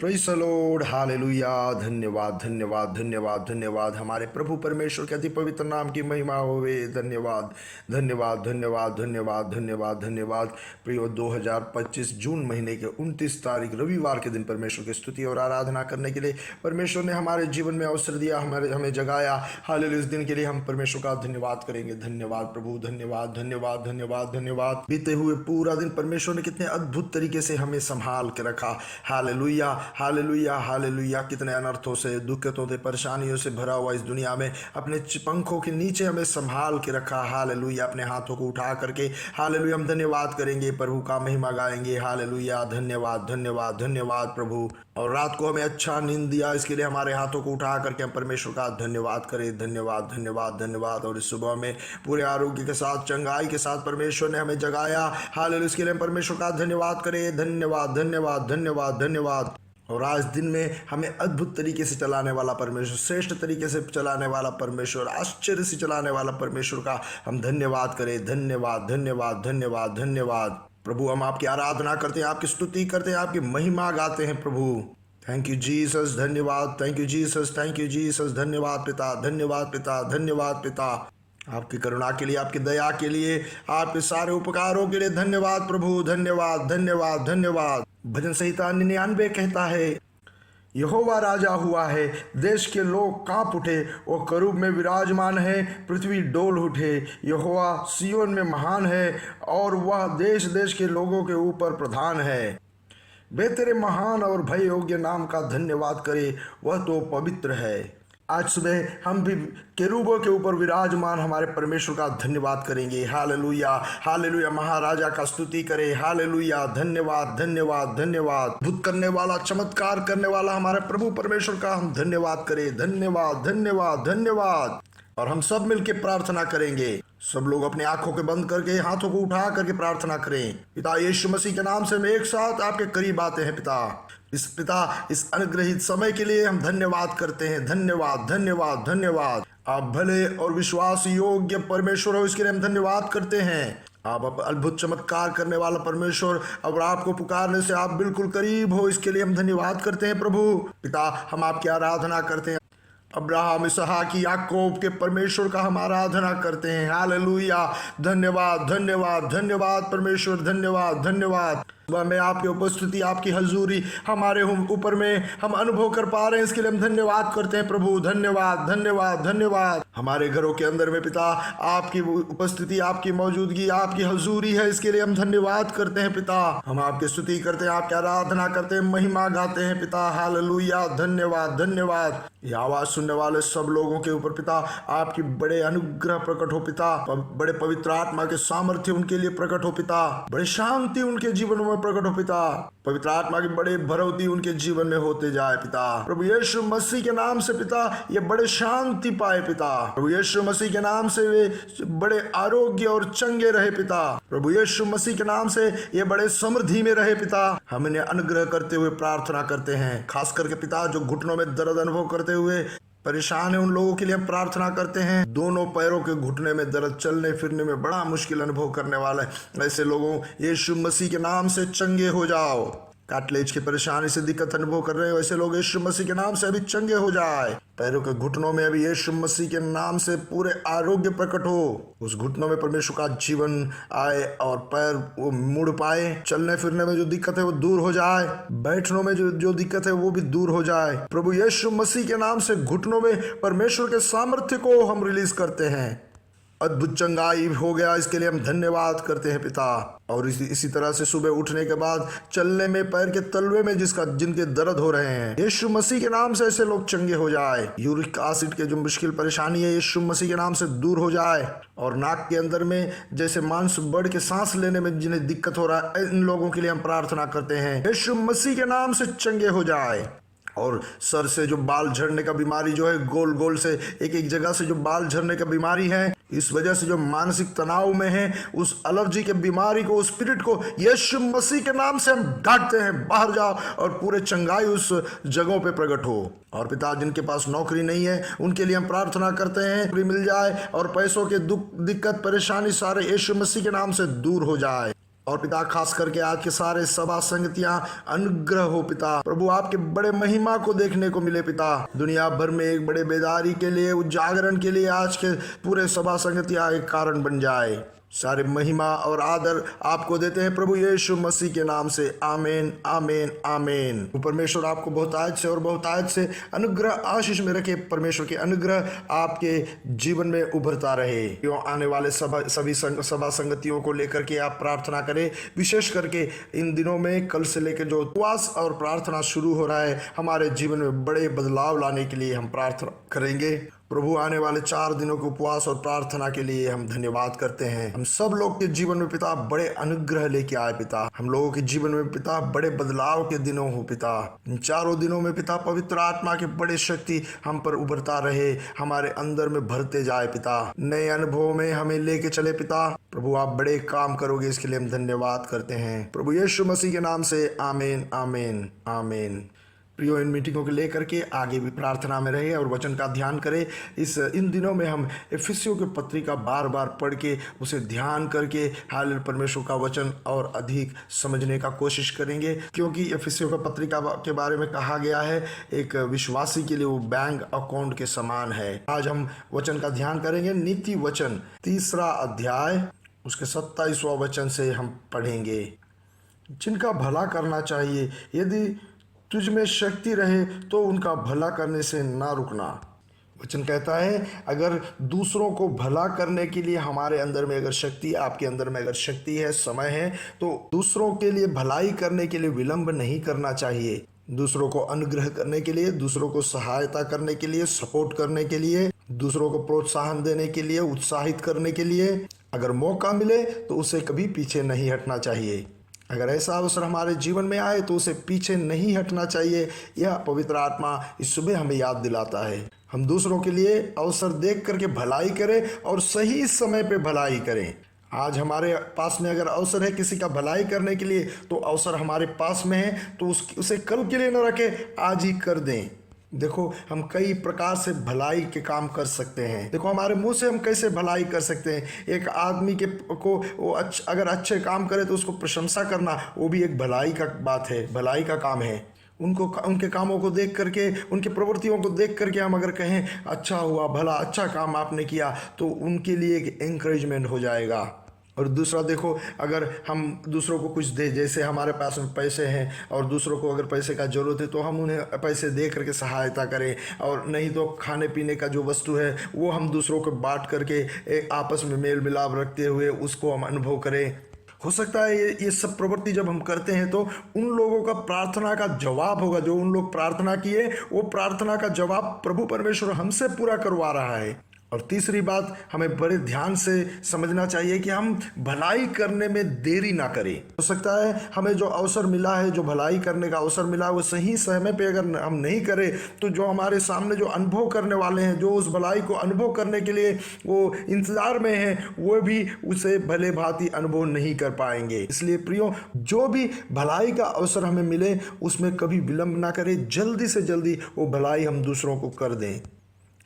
Praise the Lord, hallelujah. धन्यवाद धन्यवाद धन्यवाद धन्यवाद। हमारे प्रभु परमेश्वर के अति पवित्र नाम की महिमा होवे। धन्यवाद धन्यवाद धन्यवाद धन्यवाद धन्यवाद धन्यवाद। प्रियो 2025 जून महीने के 29 तारीख रविवार के दिन परमेश्वर की स्तुति और आराधना करने के लिए परमेश्वर ने हमारे जीवन में अवसर दिया, हमें जगाया। हालेलुया। इस दिन के लिए हम परमेश्वर का धन्यवाद करेंगे। धन्यवाद प्रभु, धन्यवाद धन्यवाद धन्यवाद धन्यवाद। बीते हुए पूरा दिन परमेश्वर ने कितने अद्भुत तरीके से हमें संभाल के रखा। Hallelujah hallelujah hallelujah. कितने अनर्थों से, दुखों से, परेशानियों से भरा हुआ इस दुनिया में अपने पंखों के नीचे हमें संभाल के रखा। हालेलुया। अपने हाथों को उठा करके हालेलुया हम धन्यवाद करेंगे, प्रभु का महिमा गाएंगे। हालेलुया। धन्यवाद धन्यवाद धन्यवाद प्रभु। और रात को हमें अच्छा नींद दिया, इसके लिए हमारे हाथों को उठा करके हम परमेश्वर का धन्यवाद करें। धन्यवाद धन्यवाद धन्यवाद। और इस सुबह में पूरे आरोग्य के साथ, चंगाई के साथ परमेश्वर ने हमें जगाया। हालेलुया। इसके लिए हम परमेश्वर का धन्यवाद करें। धन्यवाद धन्यवाद धन्यवाद धन्यवाद। और आज दिन में हमें अद्भुत तरीके से चलाने वाला परमेश्वर, श्रेष्ठ तरीके से चलाने वाला परमेश्वर, आश्चर्य से चलाने वाला परमेश्वर का हम धन्यवाद करें। धन्यवाद धन्यवाद धन्यवाद धन्यवाद प्रभु। हम आपकी आराधना करते हैं, आपकी स्तुति करते हैं, आपकी महिमा गाते हैं प्रभु। Thank you Jesus. धन्यवाद। Thank you Jesus. Thank you Jesus. धन्यवाद पिता, धन्यवाद पिता, धन्यवाद पिता। आपकी करुणा के लिए, आपकी दया के लिए, आपके सारे उपकारों के लिए धन्यवाद प्रभु। धन्यवाद धन्यवाद धन्यवाद। भजन संहिता 99 कहता है, यहोवा राजा हुआ है, देश के लोग कांप उठे, वो करूब में विराजमान है, पृथ्वी डोल उठे। यहोवा सिय्योन में महान है और वह देश देश के लोगों के ऊपर प्रधान है। वे तेरे महान और भय योग्य नाम का धन्यवाद करे, वह तो पवित्र है। आज सुबह हम भी केरूबों के ऊपर विराजमान हमारे परमेश्वर का धन्यवाद करेंगे। Hallelujah hallelujah. महाराजा का स्तुति करें। हालेलुया। धन्यवाद धन्यवाद धन्यवाद। अद्भुत करने वाला, चमत्कार करने वाला हमारे प्रभु परमेश्वर का हम धन्यवाद करें। धन्यवाद धन्यवाद धन्यवाद। और हम सब मिलके प्रार्थना करेंगे। सब लोग अपने आंखों के बंद करके, हाथों को उठा करके प्रार्थना करें। पिता यीशु मसीह के नाम से हम एक साथ आपके करीब आते हैं पिता। इस अनुग्रहित समय के लिए हम धन्यवाद करते हैं। धन्यवाद धन्यवाद धन्यवाद। आप भले और विश्वास योग्य परमेश्वर हो, इसके लिए हम धन्यवाद करते हैं। आप अद्भुत चमत्कार करने वाला परमेश्वर, और आपको पुकारने से आप बिल्कुल करीब हो, इसके लिए हम धन्यवाद करते हैं प्रभु। पिता हम आपकी आराधना करते हैं। अब्राहम, इसहाक, याकूब के परमेश्वर का हम आराधना करते हैं। हालेलुया। धन्यवाद धन्यवाद धन्यवाद परमेश्वर। धन्यवाद धन्यवाद। सुबह में आपकी उपस्थिति, आपकी हजूरी हमारे ऊपर में हम अनुभव कर पा रहे हैं, इसके लिए हम धन्यवाद करते हैं प्रभु। धन्यवाद धन्यवाद धन्यवाद। हमारे घरों के अंदर में पिता आपकी उपस्थिति, आपकी मौजूदगी, आपकी हजूरी है, इसके लिए हम धन्यवाद करते हैं पिता। हम आपकी स्तुति करते हैं, आपकी आराधना करते हैं, महिमा गाते हैं पिता। हालेलुया। धन्यवाद धन्यवाद। यह आवाज सुनने वाले सब लोगों के ऊपर पिता आपकी बड़े अनुग्रह प्रकट हो पिता। बड़े पवित्र आत्मा के सामर्थ्य उनके लिए प्रकट हो पिता। बड़े शांति उनके जीवन में प्रकट हो पिता। पवित्र आत्मा की बड़े भरवती उनके जीवन में होते जाए पिता। प्रभु यीशु मसीह के नाम से पिता ये बड़े शांति पाए पिता। प्रभु यीशु मसीह के नाम से वे बड़े आरोग्य और चंगे रहे पिता। प्रभु यीशु मसीह के नाम से ये बड़े समृद्धि में रहे पिता। हम इन्हें अनुग्रह करते हुए प्रार्थना करते हैं। खास करके पिता जो घुटनों में दर्द अनुभव करते हुए परेशान है, उन लोगों के लिए हम प्रार्थना करते हैं। दोनों पैरों के घुटने में दर्द, चलने फिरने में बड़ा मुश्किल अनुभव करने वाला है, ऐसे लोगों यीशु मसीह के नाम से चंगे हो जाओ। कार्टिलेज की परेशानी से दिक्कत अनुभव कर रहे हो, ऐसे लोग यीशु मसीह के नाम से अभी चंगे हो जाए। पैरों के घुटनों में अभी यीशु मसीह के नाम से पूरे आरोग्य प्रकट हो। उस घुटनों में परमेश्वर का जीवन आए और पैर वो मुड़ पाए। चलने फिरने में जो दिक्कत है वो दूर हो जाए। बैठने में जो दिक्कत है वो भी दूर हो जाए। प्रभु यीशु मसीह के नाम से घुटनों में परमेश्वर के सामर्थ्य को हम रिलीज करते हैं। अद्भुत चंगाई हो गया, इसके लिए हम धन्यवाद करते हैं पिता। और इसी तरह से सुबह उठने के बाद चलने में, पैर के तलवे में जिनके दर्द हो रहे हैं, यीशु मसीह के नाम से ऐसे लोग चंगे हो जाए। यूरिक एसिड के जो मुश्किल परेशानी है, यीशु मसीह के नाम से दूर हो जाए। और नाक के अंदर में जैसे मांस बढ़ के सांस लेने में जिन्हें दिक्कत हो रहा है, इन लोगों के लिए हम प्रार्थना करते हैं, यीशु मसीह के नाम से चंगे हो जाए। और सर से जो बाल झड़ने का बीमारी जो है, गोल गोल से एक जगह से जो बाल झड़ने का बीमारी है, इस वजह से जो मानसिक तनाव में है, उस एलर्जी के बीमारी को, उस स्पिरिट को यीशु मसीह के नाम से हम डांटते हैं, बाहर जाओ और पूरे चंगाई उस जगहों पे प्रकट हो। और पिता जिनके पास नौकरी नहीं है, उनके लिए हम प्रार्थना करते हैं नौकरी मिल जाए और पैसों के दुख, दिक्कत, परेशानी सारे यीशु मसीह के नाम से दूर हो जाए। और पिता खास करके आज के सारे सभा संगतियां अनुग्रह हो पिता प्रभु, आपके बड़े महिमा को देखने को मिले पिता। दुनिया भर में एक बड़े बेदारी के लिए, उजागरण के लिए आज के पूरे सभा संगतियां एक कारण बन जाए। सारे महिमा और आदर आपको देते हैं प्रभु यीशु मसीह के नाम से, आमीन आमीन आमीन। परमेश्वर आपको बहुतायत से और बहुतायत से अनुग्रह आशीष में रखे। परमेश्वर के अनुग्रह आपके जीवन में उभरता रहे। क्यों आने वाले सभी सभा संगतियों को लेकर के आप प्रार्थना करें। विशेष करके इन दिनों में कल से लेकर जो उपवास और प्रार्थना शुरू हो रहा है, हमारे जीवन में बड़े बदलाव लाने के लिए हम प्रार्थना करेंगे। प्रभु आने वाले 4 दिनों के उपवास और प्रार्थना के लिए हम धन्यवाद करते हैं। हम सब लोग के जीवन में पिता बड़े अनुग्रह लेके आए पिता। हम लोगों के जीवन में पिता बड़े बदलाव के दिनों हो पिता। इन 4 दिनों में पिता पवित्र आत्मा के बड़े शक्ति हम पर उभरता रहे, हमारे अंदर में भरते जाए पिता। नए अनुभव में हमें लेके चले पिता। प्रभु आप बड़े काम करोगे, इसके लिए हम धन्यवाद करते हैं प्रभु यीशु मसीह के नाम से, आमीन आमीन आमीन। प्रियो, इन मीटिंगों को लेकर के आगे भी प्रार्थना में रहे और वचन का ध्यान करें। इन दिनों में हम इफिसियों के पत्री का बार बार पढ़ के उसे ध्यान करके हाल परमेश्वर का वचन और अधिक समझने का कोशिश करेंगे, क्योंकि इफिसियों का पत्रिका के बारे में कहा गया है एक विश्वासी के लिए वो बैंक अकाउंट के समान है। आज हम वचन का ध्यान करेंगे। नीति वचन 3 अध्याय उसके 27वां वचन से हम पढ़ेंगे। जिनका भला करना चाहिए, यदि तुझ में शक्ति रहे तो उनका भला करने से ना रुकना। वचन कहता है अगर दूसरों को भला करने के लिए हमारे अंदर में अगर शक्ति, आपके अंदर में अगर शक्ति है, समय है, तो दूसरों के लिए भलाई करने के लिए विलंब नहीं करना चाहिए। दूसरों को अनुग्रह करने के लिए, दूसरों को सहायता करने के लिए, सपोर्ट करने के लिए, दूसरों को प्रोत्साहन देने के लिए, उत्साहित करने के लिए अगर मौका मिले तो उसे कभी पीछे नहीं हटना चाहिए। अगर ऐसा अवसर हमारे जीवन में आए तो उसे पीछे नहीं हटना चाहिए। यह पवित्र आत्मा इस सुबह हमें याद दिलाता है। हम दूसरों के लिए अवसर देख करके भलाई करें और सही समय पे भलाई करें। आज हमारे पास में अगर अवसर है किसी का भलाई करने के लिए, तो अवसर हमारे पास में है तो उसे कल के लिए न रखें, आज ही कर दें। देखो हम कई प्रकार से भलाई के काम कर सकते हैं। देखो हमारे मुंह से हम कैसे भलाई कर सकते हैं। एक आदमी को वो अगर अच्छे काम करे तो उसको प्रशंसा करना, वो भी एक भलाई का बात है, भलाई का काम है। उनके कामों को देख करके, उनकी प्रवृत्तियों को देख करके हम अगर कहें अच्छा हुआ, भला, अच्छा काम आपने किया, तो उनके लिए एक एंकरेजमेंट हो जाएगा। और दूसरा देखो, अगर हम दूसरों को कुछ दे, जैसे हमारे पास में पैसे हैं और दूसरों को अगर पैसे का ज़रूरत है तो हम उन्हें पैसे दे करके सहायता करें, और नहीं तो खाने पीने का जो वस्तु है वो हम दूसरों को बांट करके एक आपस में मेल मिलाप रखते हुए उसको हम अनुभव करें। हो सकता है ये सब प्रवृत्ति जब हम करते हैं तो उन लोगों का प्रार्थना का जवाब होगा। जो उन लोग प्रार्थना किए वो प्रार्थना का जवाब प्रभु परमेश्वर हमसे पूरा करवा रहा है। और तीसरी बात, हमें बड़े ध्यान से समझना चाहिए कि हम भलाई करने में देरी ना करें। हो सकता है हमें जो अवसर मिला है, जो भलाई करने का अवसर मिला है, वो सही समय पे अगर हम नहीं करें तो जो हमारे सामने जो अनुभव करने वाले हैं, जो उस भलाई को अनुभव करने के लिए वो इंतजार में हैं, वो भी उसे भले भांति अनुभव नहीं कर पाएंगे। इसलिए प्रियो, जो भी भलाई का अवसर हमें मिले उसमें कभी विलंब ना करें, जल्दी से जल्दी वो भलाई हम दूसरों को कर दें।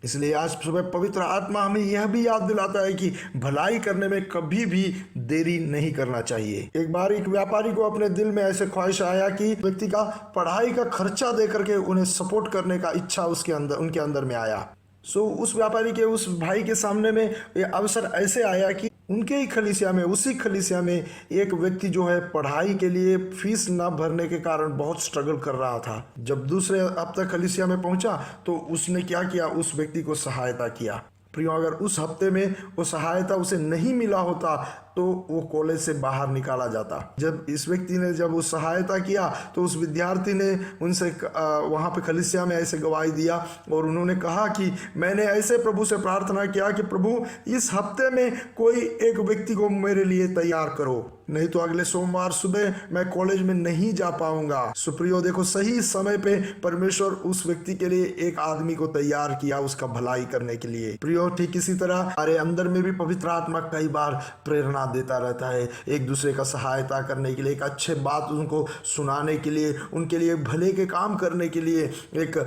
इसलिए आज सुबह पवित्र आत्मा हमें यह भी याद दिलाता है कि भलाई करने में कभी भी देरी नहीं करना चाहिए। एक बार एक व्यापारी को अपने दिल में ऐसे ख्वाहिश आया कि व्यक्ति का पढ़ाई का खर्चा दे करके उन्हें सपोर्ट करने का इच्छा उनके अंदर में आया। उस व्यापारी के, उस भाई के सामने में ये अवसर ऐसे आया कि उनके ही खलीसिया में, उसी खलीसिया में एक व्यक्ति जो है पढ़ाई के लिए फीस ना भरने के कारण बहुत स्ट्रगल कर रहा था। जब दूसरे हफ्ते खलीसिया में पहुंचा तो उसने क्या किया, उस व्यक्ति को सहायता किया। प्रियो, अगर उस हफ्ते में वो सहायता उसे नहीं मिला होता तो वो कॉलेज से बाहर निकाला जाता। जब इस व्यक्ति ने जब वो सहायता किया तो उस विद्यार्थी ने उनसे वहाँ पे खलीसिया में ऐसे गवाही दिया और उन्होंने कहा कि मैंने ऐसे प्रभु से प्रार्थना किया कि प्रभु इस हफ्ते में कोई एक व्यक्ति को मेरे लिए तैयार करो, नहीं तो अगले सोमवार सुबह मैं कॉलेज में नहीं जा पाऊंगा। सुप्रियो, देखो सही समय पे परमेश्वर उस व्यक्ति के लिए एक आदमी को तैयार किया उसका भलाई करने के लिए। प्रियो, ठीक इसी तरह हमारे अंदर में भी पवित्र आत्मा कई बार प्रेरणा देता रहता है एक दूसरे का सहायता करने के लिए, एक अच्छे बात उनको सुनाने के लिए, उनके लिए भले के काम करने के लिए, एक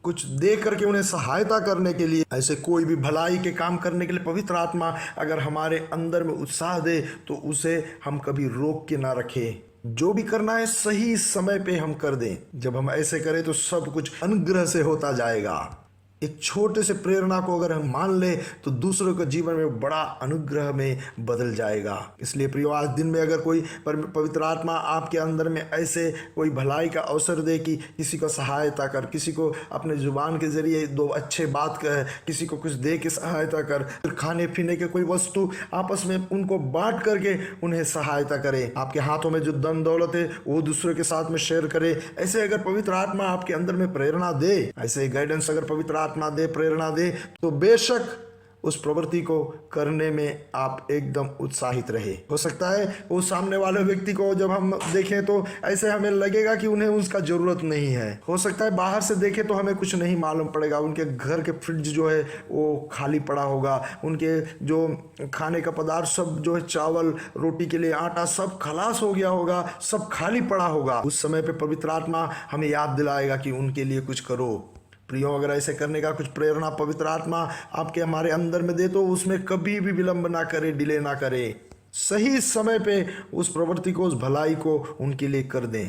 कुछ दे करके उन्हें सहायता करने के लिए। ऐसे कोई भी भलाई के काम करने के लिए पवित्र आत्मा अगर हमारे अंदर में उत्साह दे तो उसे हम कभी रोक के ना रखें। जो भी करना है सही समय पे हम कर दें। जब हम ऐसे करें तो सब कुछ अनुग्रह से होता जाएगा। एक छोटे से प्रेरणा को अगर हम मान ले तो दूसरों के जीवन में बड़ा अनुग्रह में बदल जाएगा। इसलिए प्रियो, आज दिन में अगर कोई पवित्र आत्मा आपके अंदर में ऐसे कोई भलाई का अवसर दे कि किसी को सहायता कर, किसी को अपने जुबान के जरिए दो अच्छे बात कह, किसी को कुछ दे के सहायता कर, खाने पीने के कोई वस्तु आपस में उनको बांट करके उन्हें सहायता करे। आपके हाथों में जो धन दौलत है वो दूसरों के साथ में शेयर करे। ऐसे अगर पवित्र आत्मा आपके अंदर में प्रेरणा दे, ऐसे गाइडेंस अगर पवित्र आत्मा दे, प्रेरणा दे, तो बेशक उस प्रवृत्ति को करने में आप एकदम उत्साहित रहे। हो सकता है वो सामने वाले व्यक्ति को जब हम देखें तो ऐसे हमें लगेगा कि उन्हें उसका जरूरत नहीं है। हो सकता है बाहर से देखें तो हमें कुछ नहीं मालूम पड़ेगा, उनके घर के फ्रिज जो है वो खाली पड़ा होगा, उनके जो खाने का पदार्थ सब जो है चावल रोटी के लिए आटा सब खलास हो गया होगा, सब खाली पड़ा होगा। उस समय पे पवित्र आत्मा हमें याद दिलाएगा कि उनके लिए कुछ करो। प्रियो, अगर ऐसे करने का कुछ प्रेरणा पवित्र आत्मा आपके हमारे अंदर में दे तो उसमें कभी भी विलंब ना करे, डिले ना करे, सही समय पे उस प्रवृत्ति को, उस भलाई को उनके लिए कर दें।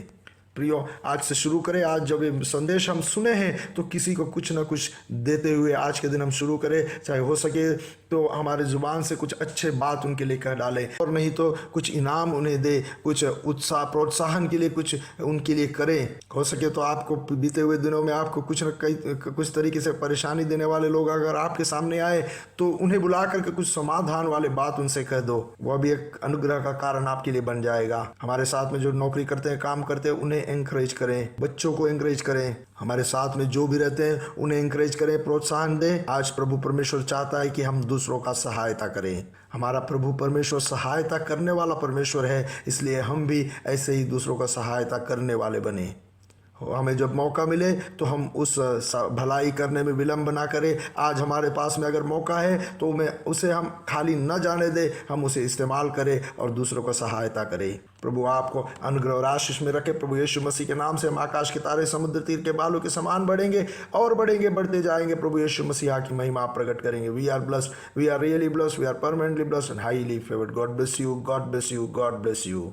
प्रियो, आज से शुरू करें। आज जब ये संदेश हम सुने हैं तो किसी को कुछ ना कुछ देते हुए आज के दिन हम शुरू करें। चाहे हो सके तो हमारे जुबान से कुछ अच्छे बात उनके लिए कह डालें, और नहीं तो कुछ इनाम उन्हें दे, कुछ उत्साह प्रोत्साहन के लिए कुछ उनके लिए करें। हो सके तो आपको बीते हुए दिनों में आपको कुछ तरीके से परेशानी देने वाले लोग अगर आपके सामने आए तो उन्हें बुला करके कुछ समाधान वाले बात उनसे कह दो। वह भी एक अनुग्रह का कारण आपके लिए बन जाएगा। हमारे साथ में जो नौकरी करते हैं, काम करते हैं, उन्हें एंकरेज करें, बच्चों को एंकरेज करें, हमारे साथ में जो भी रहते हैं उन्हें एंकरेज करें, प्रोत्साहन दें। आज प्रभु परमेश्वर चाहता है कि हम दूसरों का सहायता करें। हमारा प्रभु परमेश्वर सहायता करने वाला परमेश्वर है, इसलिए हम भी ऐसे ही दूसरों का सहायता करने वाले बने। हमें जब मौका मिले तो हम उस भलाई करने में विलंब ना करें। आज हमारे पास में अगर मौका है तो उसे हम खाली न जाने दें, हम उसे इस्तेमाल करें और दूसरों को सहायता करें। प्रभु आपको अनुग्रह और आशीष में रखे। प्रभु यीशु मसीह के नाम से हम आकाश के तारे समुद्र तीर के बालों के समान बढ़ेंगे और बढ़ेंगे, बढ़ते जाएंगे। प्रभु यीशु मसीह की महिमा आप प्रकट करेंगे। We are blessed, we are really blessed, we are permanently blessed and highly favoured. God bless you, God bless you, God bless you.